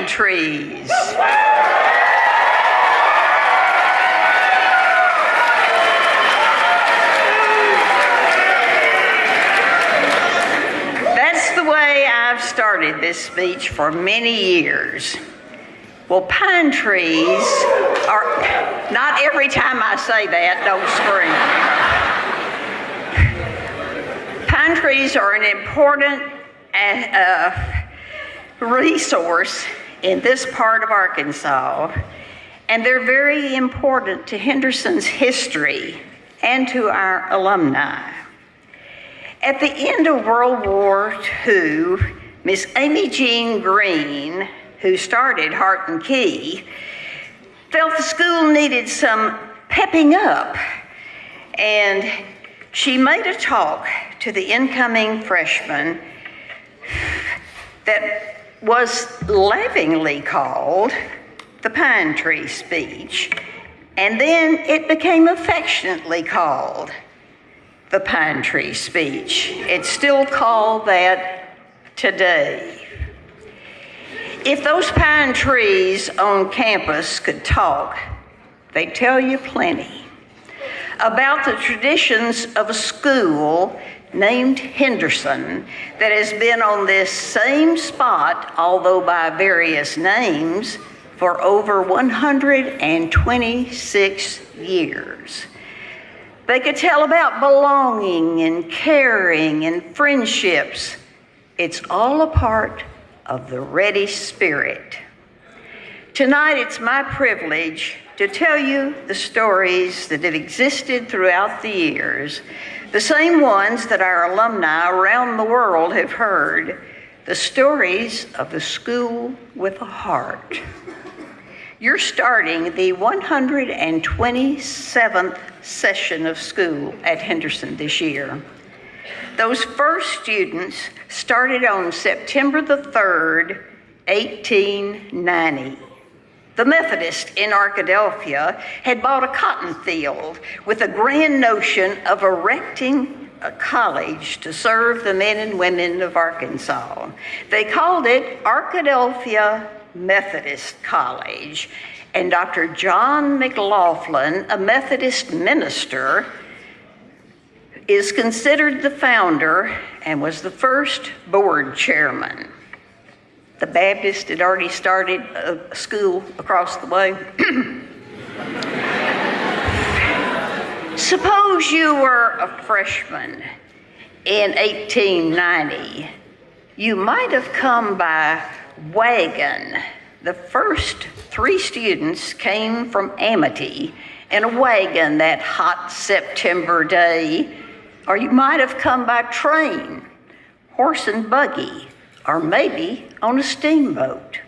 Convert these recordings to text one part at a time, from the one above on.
trees. That's the way I've started this speech for many years. Well, pine trees are, not every time I say that, don't scream. Pine trees are an important resource in this part of Arkansas, and they're very important to Henderson's history and to our alumni. At the end of World War II, Miss Amy Jean Green, who started Hart and Key, felt the school needed some pepping up, and she made a talk to the incoming freshmen that was laughingly called the Pine Tree Speech, and then it became affectionately called the Pine Tree Speech. It's still called that today. If those pine trees on campus could talk, they'd tell you plenty about the traditions of a school named Henderson that has been on this same spot, although by various names, for over 126 years. They could tell about belonging and caring and friendships. It's all a part of the ready spirit. Tonight, it's my privilege to tell you the stories that have existed throughout the years, the same ones that our alumni around the world have heard, the stories of the school with a heart. You're starting the 127th session of school at Henderson this year. Those first students started on September the 3rd, 1890. The Methodist in Arkadelphia had bought a cotton field with a grand notion of erecting a college to serve the men and women of Arkansas. They called it Arkadelphia Methodist College, and Dr. John McLaughlin, a Methodist minister, is considered the founder and was the first board chairman. The Baptist had already started a school across the way. Suppose you were a freshman in 1890. You might have come by wagon. The first 3 students came from Amity in a wagon that hot September day, or you might have come by train, horse and buggy, or maybe on a steamboat.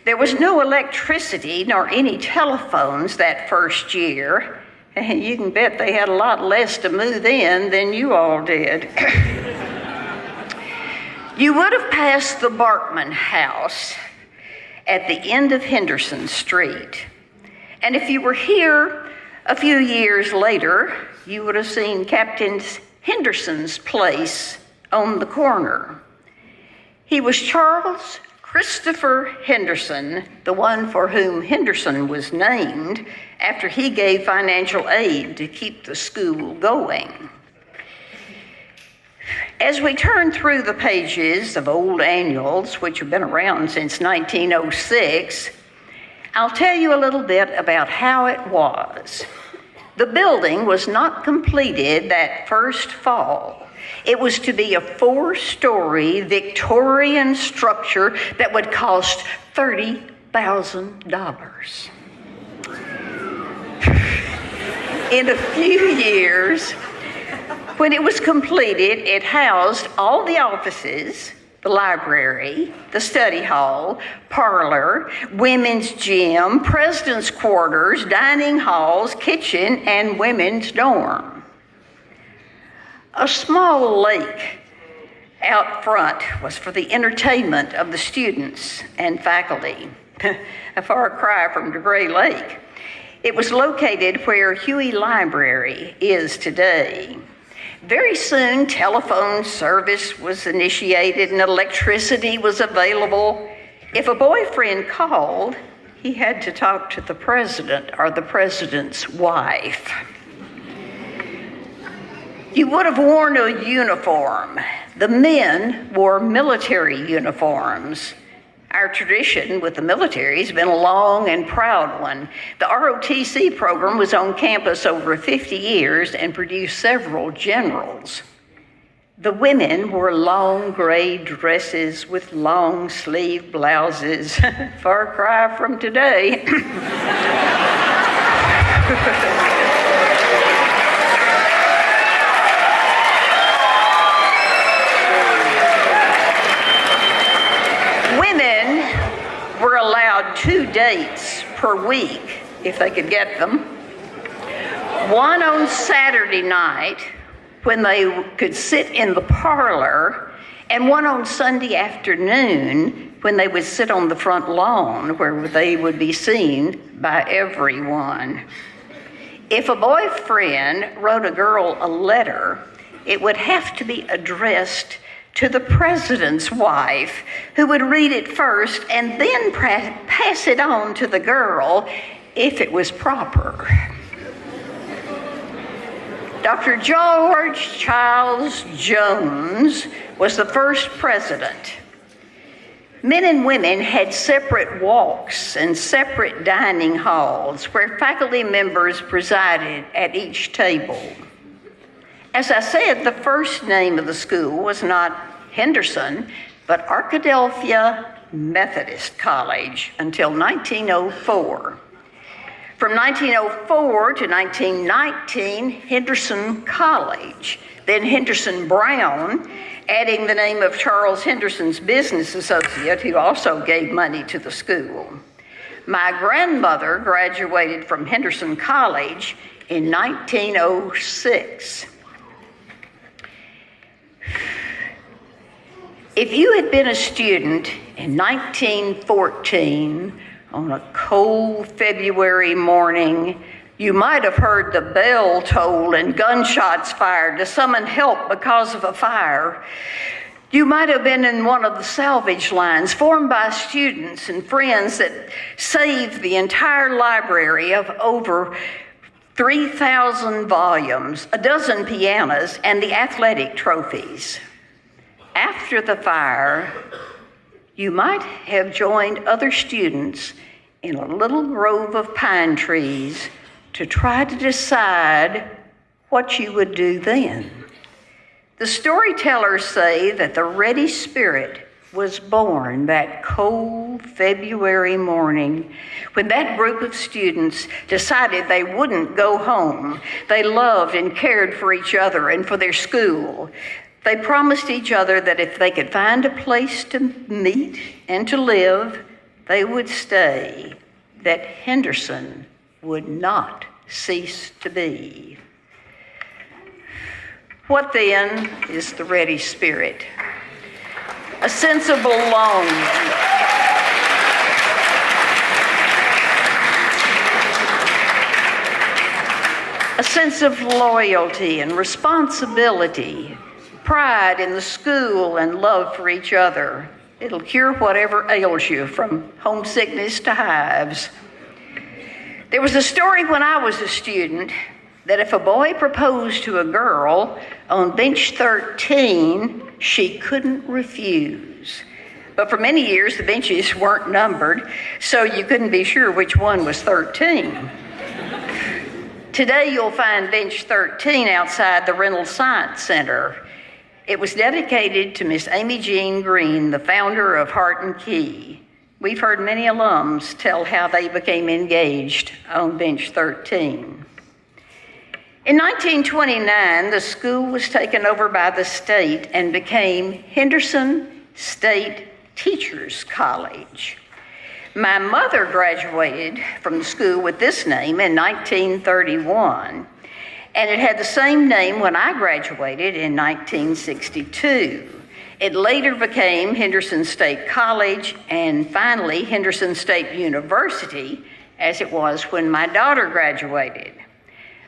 There was no electricity nor any telephones that first year, and you can bet they had a lot less to move in than you all did. You would have passed the Barkman house at the end of Henderson Street. And if you were here a few years later, you would have seen Captain Henderson's place on the corner. He was Charles Christopher Henderson, the one for whom Henderson was named after he gave financial aid to keep the school going. As we turn through the pages of old annuals, which have been around since 1906, I'll tell you a little bit about how it was. The building was not completed that first fall. It was to be a 4-story Victorian structure that would cost $30,000. In a few years, when it was completed, it housed all the offices, the library, the study hall, parlor, women's gym, president's quarters, dining halls, kitchen, and women's dorm. A small lake out front was for the entertainment of the students and faculty, a far cry from DeGray Lake. It was located where Huey Library is today. Very soon, telephone service was initiated and electricity was available. If a boyfriend called, he had to talk to the president or the president's wife. You would have worn a uniform. The men wore military uniforms. Our tradition with the military has been a long and proud one. The ROTC program was on campus over 50 years and produced several generals. The women wore long gray dresses with long sleeve blouses. Far cry from today. Women were allowed 2 dates per week if they could get them. One on Saturday night when they could sit in the parlor, and one on Sunday afternoon when they would sit on the front lawn where they would be seen by everyone. If a boyfriend wrote a girl a letter, it would have to be addressed to the president's wife, who would read it first and then pass it on to the girl if it was proper. Dr. George Charles Jones was the first president. Men and women had separate walks and separate dining halls where faculty members presided at each table. As I said, the first name of the school was not Henderson, but Arkadelphia Methodist College until 1904. From 1904 to 1919, Henderson College, then Henderson Brown, adding the name of Charles Henderson's business associate, who also gave money to the school. My grandmother graduated from Henderson College in 1906. If you had been a student in 1914, on a cold February morning, you might have heard the bell toll and gunshots fired to summon help because of a fire. You might have been in one of the salvage lines formed by students and friends that saved the entire library of over 3,000 volumes, a dozen pianos, and the athletic trophies. After the fire, you might have joined other students in a little grove of pine trees to try to decide what you would do then. The storytellers say that the ready spirit was born that cold February morning when that group of students decided they wouldn't go home. They loved and cared for each other and for their school. They promised each other that if they could find a place to meet and to live, they would stay, that Henderson would not cease to be. What then is the ready spirit? A sense of belonging. A sense of loyalty and responsibility, pride in the school and love for each other. It'll cure whatever ails you, from homesickness to hives. There was a story when I was a student that if a boy proposed to a girl on bench 13, she couldn't refuse. But for many years, the benches weren't numbered, so you couldn't be sure which one was 13. Today, you'll find bench 13 outside the Reynolds Science Center. It was dedicated to Miss Amy Jean Green, the founder of Heart and Key. We've heard many alums tell how they became engaged on bench 13. In 1929, the school was taken over by the state and became Henderson State Teachers College. My mother graduated from the school with this name in 1931. And it had the same name when I graduated in 1962. It later became Henderson State College and finally Henderson State University, as it was when my daughter graduated.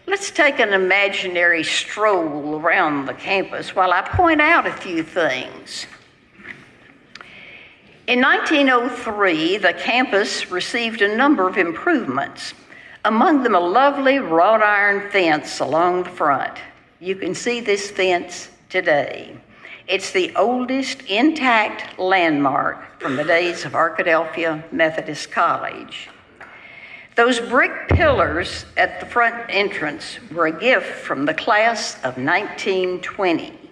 Let's take an imaginary stroll around the campus while I point out a few things. In 1903, the campus received a number of improvements, among them a lovely wrought iron fence along the front. You can see this fence today. It's the oldest intact landmark from the days of Arkadelphia Methodist College. Those brick pillars at the front entrance were a gift from the class of 1920.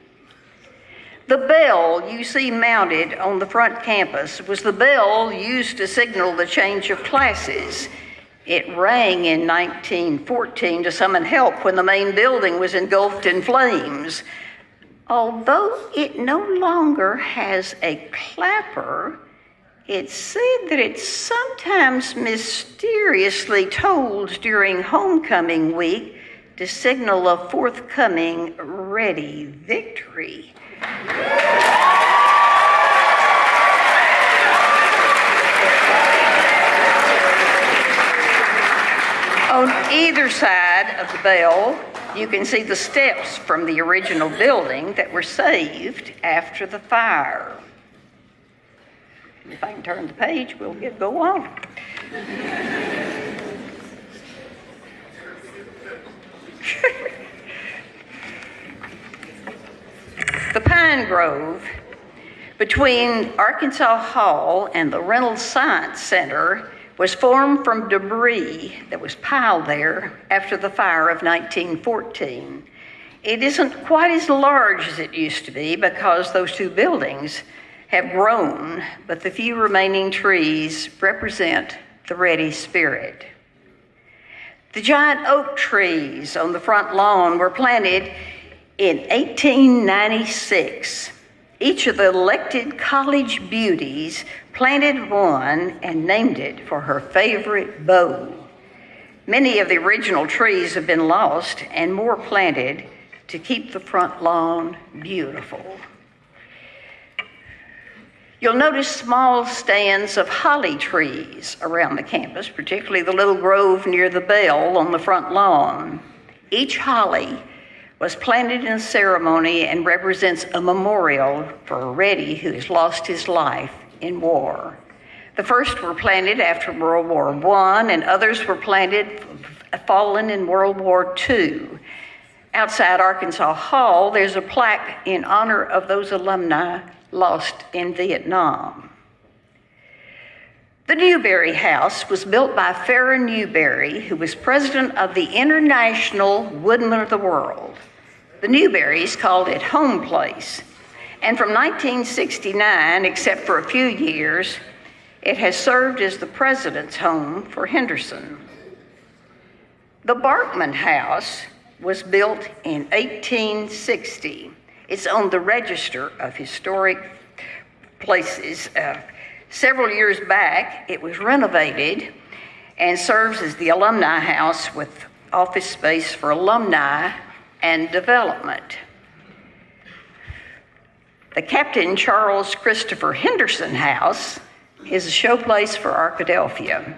The bell you see mounted on the front campus was the bell used to signal the change of classes. It rang in 1914 to summon help when the main building was engulfed in flames. Although it no longer has a clapper, it's said that it's sometimes mysteriously tolled during homecoming week to signal a forthcoming ready victory. On either side of the bell, you can see the steps from the original building that were saved after the fire. If I can turn the page, we'll go on. The Pine Grove between Arkansas Hall and the Reynolds Science Center was formed from debris that was piled there after the fire of 1914. It isn't quite as large as it used to be because those two buildings have grown, but the few remaining trees represent the ready spirit. The giant oak trees on the front lawn were planted in 1896. Each of the elected college beauties planted one and named it for her favorite beau. Many of the original trees have been lost and more planted to keep the front lawn beautiful. You'll notice small stands of holly trees around the campus, particularly the little grove near the bell on the front lawn. Each holly was planted in a ceremony and represents a memorial for a Reddy who has lost his life in war. The first were planted after World War I, and others were planted fallen in World War II. Outside Arkansas Hall, there's a plaque in honor of those alumni lost in Vietnam. The Newberry House was built by Farrah Newberry, who was president of the International Woodmen of the World. The Newberrys called it home place, and from 1969, except for a few years, it has served as the president's home for Henderson. The Barkman House was built in 1860. It's on the Register of Historic Places. Several years back, it was renovated and serves as the alumni house with office space for alumni and development. The Captain Charles Christopher Henderson House is a showplace for Arkadelphia.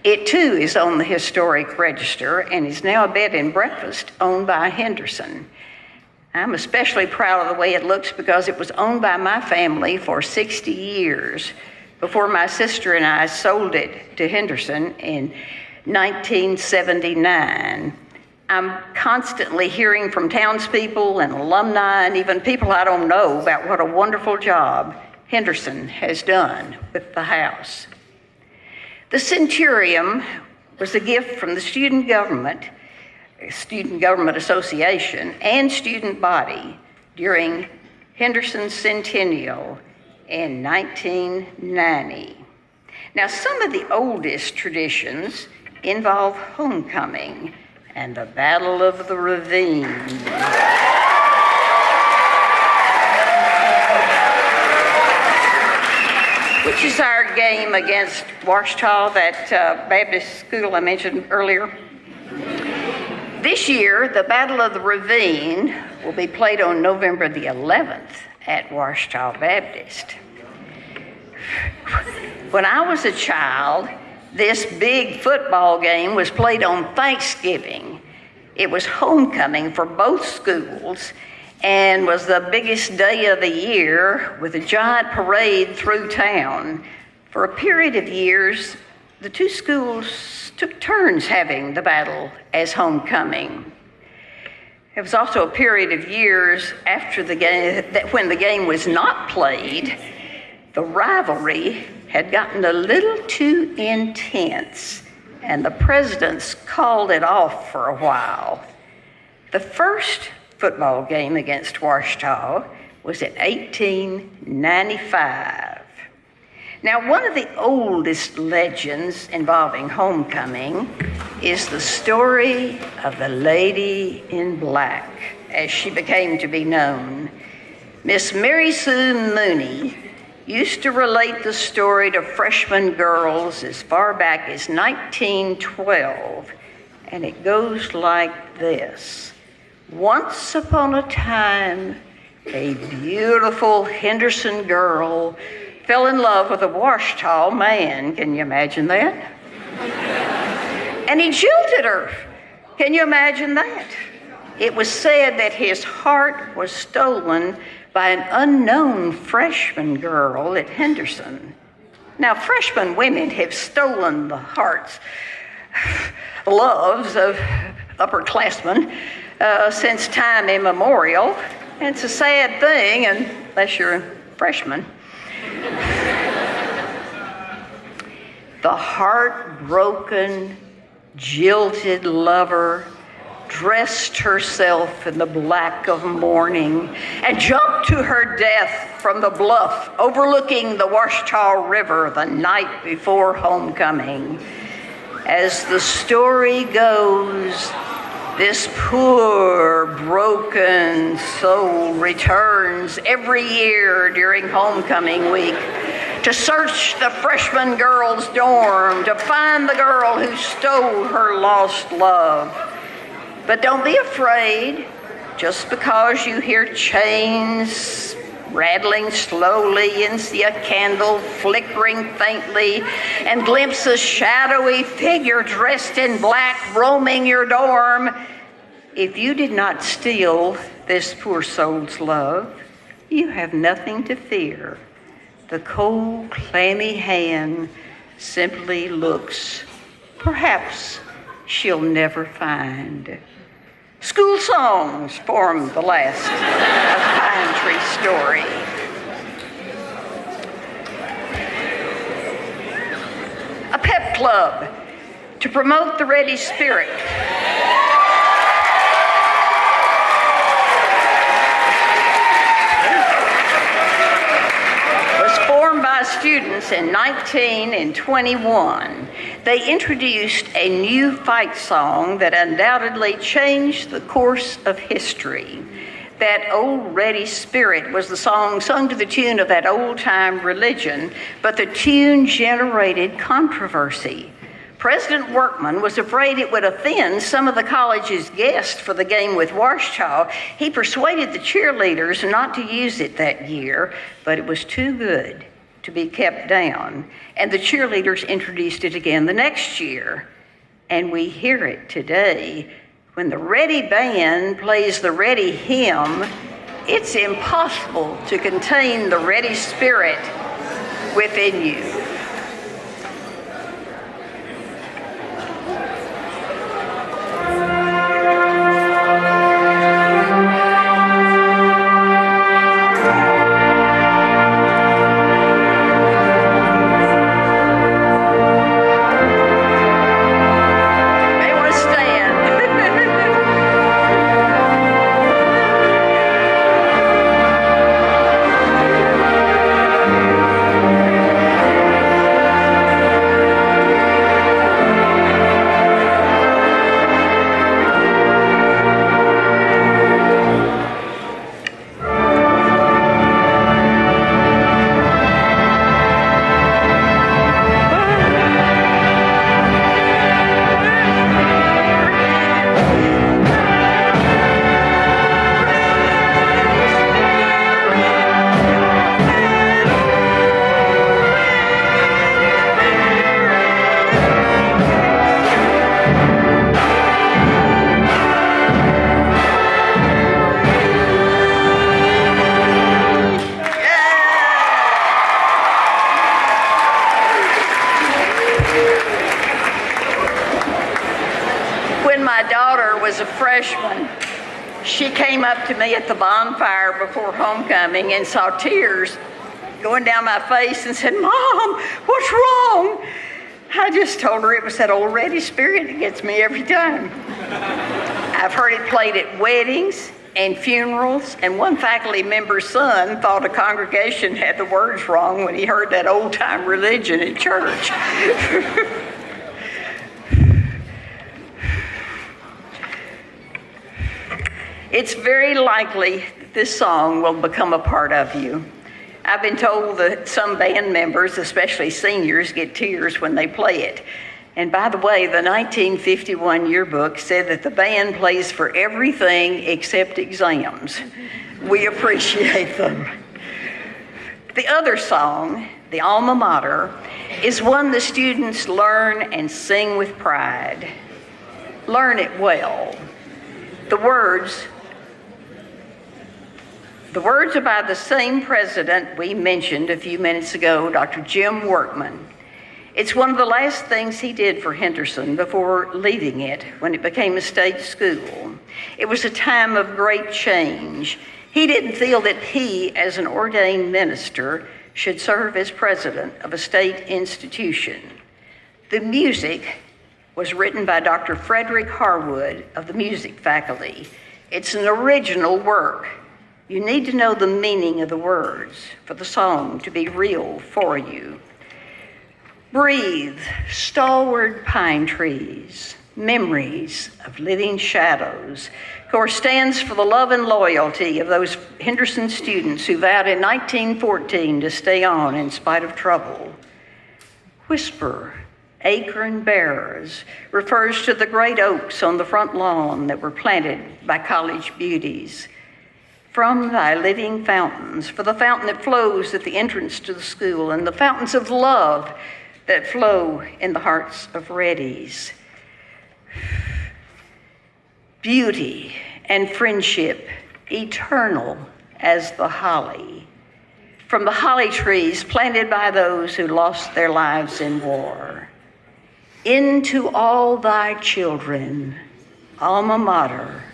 It too is on the Historic Register and is now a bed and breakfast owned by Henderson. I'm especially proud of the way it looks because it was owned by my family for 60 years before my sister and I sold it to Henderson in 1979. I'm constantly hearing from townspeople and alumni and even people I don't know about what a wonderful job Henderson has done with the house. The Centurium was a gift from the Student Government Association and student body during Henderson's centennial in 1990. Now, some of the oldest traditions involve homecoming and the Battle of the Ravine. Which is our game against Washita, that Baptist school I mentioned earlier. This year, the Battle of the Ravine will be played on November the 11th at Washita Baptist. When I was a child, this big football game was played on Thanksgiving. It was homecoming for both schools, and was the biggest day of the year with a giant parade through town. For a period of years, the two schools took turns having the battle as homecoming. It was also a period of years after the game when the game was not played. The rivalry had gotten a little too intense, and the presidents called it off for a while. The first football game against Ouachita was in 1895. Now, one of the oldest legends involving homecoming is the story of the Lady in Black, as she became to be known. Miss Mary Sue Mooney used to relate the story to freshman girls as far back as 1912, and it goes like this. Once upon a time, a beautiful Henderson girl fell in love with a Ouachita man. Can you imagine that? And he jilted her. Can you imagine that? It was said that his heart was stolen by an unknown freshman girl at Henderson. Now, freshman women have stolen the hearts, loves of upperclassmen since time immemorial. And it's a sad thing, unless you're a freshman. The heartbroken, jilted lover dressed herself in the black of mourning and jumped to her death from the bluff overlooking the Ouachita River the night before homecoming. As the story goes, this poor, broken soul returns every year during homecoming week to search the freshman girl's dorm to find the girl who stole her lost love. But don't be afraid. Just because you hear chains rattling slowly and see a candle flickering faintly and glimpse a shadowy figure dressed in black roaming your dorm, if you did not steal this poor soul's love, you have nothing to fear. The cold, clammy hand simply looks. Perhaps she'll never find. School songs form the last of Pine Tree Story. A pep club to promote the ready spirit. Was formed by students in 19 and 21. They introduced a new fight song that undoubtedly changed the course of history. That Old Ready Spirit was the song sung to the tune of that old-time religion, but the tune generated controversy. President Workman was afraid it would offend some of the college's guests for the game with Ouachita. He persuaded the cheerleaders not to use it that year, but it was too good to be kept down. And the cheerleaders introduced it again the next year. And we hear it today. When the Ready Band plays the Ready hymn, it's impossible to contain the ready spirit within you. was a freshman, she came up to me at the bonfire before homecoming and saw tears going down my face and said, "Mom, what's wrong?" I just told her it was that old ready spirit that gets me every time. I've heard it played at weddings and funerals, and one faculty member's son thought a congregation had the words wrong when he heard that old-time religion in church. It's very likely that this song will become a part of you. I've been told that some band members, especially seniors, get tears when they play it. And by the way, the 1951 yearbook said that the band plays for everything except exams. We appreciate them. The other song, the Alma Mater, is one the students learn and sing with pride. Learn it well. The words are by the same president we mentioned a few minutes ago, Dr. Jim Workman. It's one of the last things he did for Henderson before leaving it when it became a state school. It was a time of great change. He didn't feel that he, as an ordained minister, should serve as president of a state institution. The music was written by Dr. Frederick Harwood of the music faculty. It's an original work. You need to know the meaning of the words for the song to be real for you. Breathe, stalwart pine trees, memories of living shadows. Of course, stands for the love and loyalty of those Henderson students who vowed in 1914 to stay on in spite of trouble. Whisper, acorn bearers, refers to the great oaks on the front lawn that were planted by college beauties. From thy living fountains, for the fountain that flows at the entrance to the school, and the fountains of love that flow in the hearts of Reddies. Beauty and friendship, eternal as the holly. From the holly trees planted by those who lost their lives in war. Into all thy children, Alma Mater,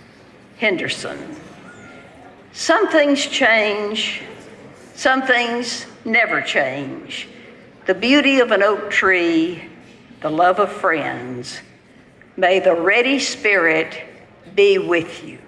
Henderson. Some things change, some things never change. The beauty of an oak tree, the love of friends. May the ready spirit be with you.